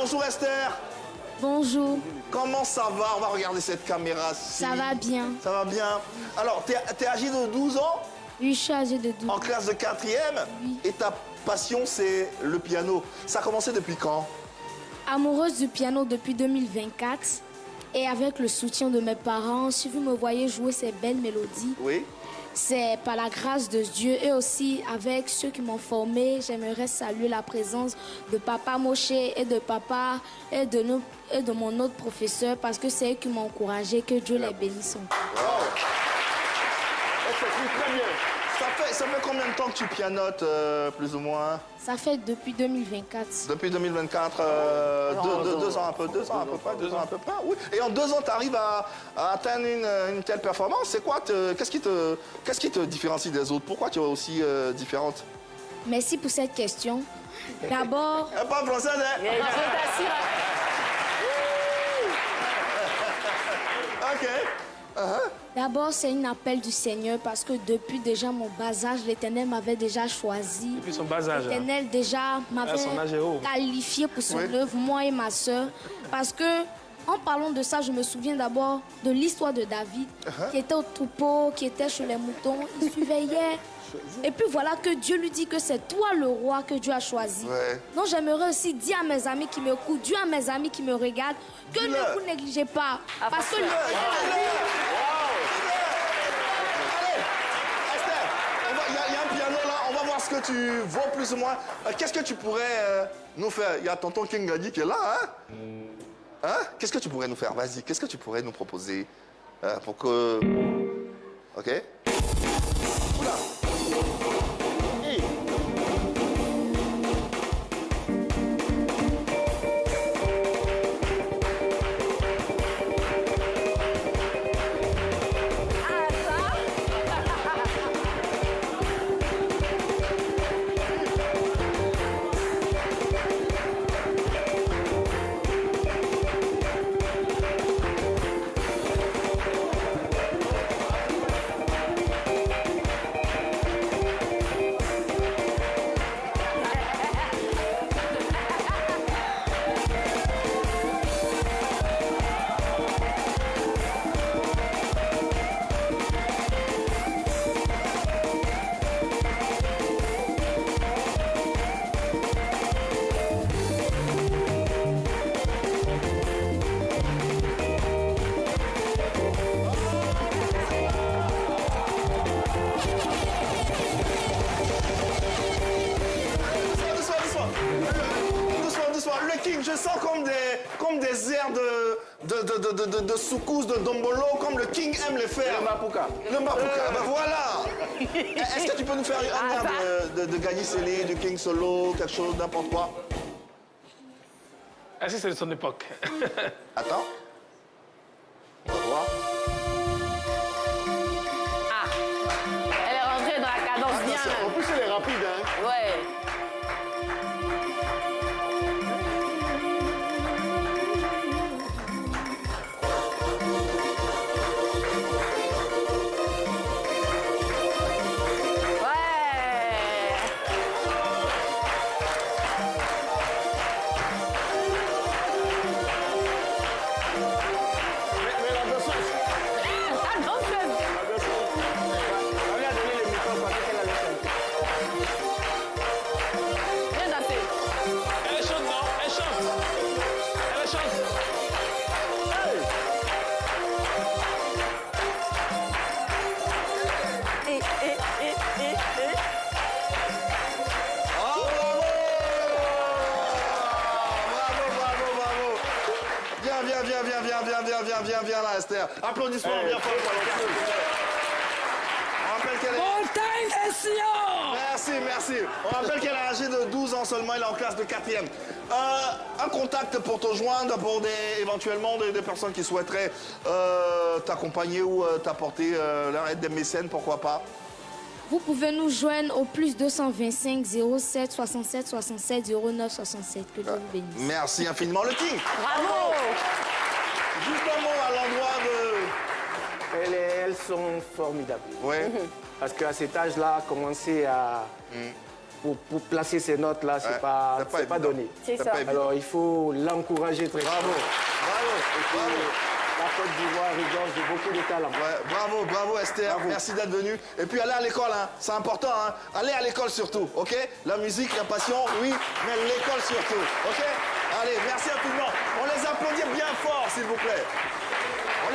bonjour Esther. Bonjour. Comment ça va? On va regarder cette caméra-ci. Ça va bien. Ça va bien. Alors, t'es âgé de 12 ans? Oui, je suis âgée de 12 ans. En classe de 4e? Oui. Et ta passion, c'est le piano. Ça a commencé depuis quand? Amoureuse du piano depuis 2024. Et avec le soutien de mes parents, si vous me voyez jouer ces belles mélodies, Oui. c'est par la grâce de Dieu et aussi avec ceux qui m'ont formé. J'aimerais saluer la présence de Papa Moshe et de Papa et de mon autre professeur parce que c'est eux qui m'ont encouragé. Que Dieu les bénisse encore. Wow. Très bien. Ça fait combien de temps que tu pianotes, plus ou moins? Ça fait depuis 2024. Depuis 2024, 2 ans à peu près. Oui. Et en 2 ans, tu arrives à atteindre une telle performance. C'est quoi? Qu'est-ce qui te différencie des autres? Pourquoi tu es aussi différente? Merci pour cette question. D'abord... Pas français, hein? Je t'assure. OK. D'abord, c'est un appel du Seigneur parce que depuis déjà mon bas âge, l'Éternel m'avait déjà choisi. Depuis son bas âge. L'Éternel déjà m'avait son âge est haut. qualifié pour son Oui. œuvre, moi et ma sœur. Parce que, en parlant de ça, je me souviens d'abord de l'histoire de David, qui était au troupeau, qui était chez les moutons, il surveillait. Et puis voilà que Dieu lui dit que c'est toi le roi que Dieu a choisi. Ouais. Donc j'aimerais aussi dire à mes amis qui m'écoutent, dire à mes amis qui me regardent, que Dis-le. ne vous négligez pas. Parce que Allez, Esther, il y a un piano là, on va voir ce que tu vaux plus ou moins. Qu'est-ce que tu pourrais nous faire? Il y a tonton Kingadi qui est là, hein? Hein? Qu'est-ce que tu pourrais nous faire? Vas-y, qu'est-ce que tu pourrais nous proposer pour que... OK? Oula! Hey. Doucement. Le King, je sens comme des airs de soukous, de dombolo, comme le King aime les faire. Le Mapuka. Le Mapuka, ben voilà. Est-ce que tu peux nous faire un air de Gagny Sélé, du King Solo, quelque chose, n'importe quoi? Ah, si, c'est de son époque. Attends. On va voir. Ah, elle est rentrée dans la cadence bien. En plus, elle est rapide, hein? Ouais. Viens là, Esther. Applaudissements bien fort pour l'entrée. On rappelle qu'elle est... Montagne et Sion! Merci. On rappelle qu'elle est âgée de 12 ans seulement, elle est en classe de 4e. Un contact pour te joindre, pour éventuellement des personnes qui souhaiteraient t'accompagner ou t'apporter leur aide, des mécènes, pourquoi pas? Vous pouvez nous joindre au plus 225 07 67 67 09 67. Que Dieu vous bénisse. Merci infiniment, le King. Bravo! Juste un mot à l'endroit de... Elles sont formidables. Oui. Parce qu'à cet âge-là, commencer à pour placer ces notes-là, c'est pas évident. donné. C'est ça. pas évident. Alors, il faut l'encourager très Bravo, fort. bravo, bravo. La Côte d'Ivoire rigole de beaucoup de talent. Ouais, bravo Esther, Bravo. merci d'être venue. Et puis allez à l'école, hein. C'est important, hein. Allez à l'école surtout, ok? La musique, la passion, oui, mais l'école surtout, ok? Allez, merci infiniment. On les applaudit bien fort, s'il vous plaît.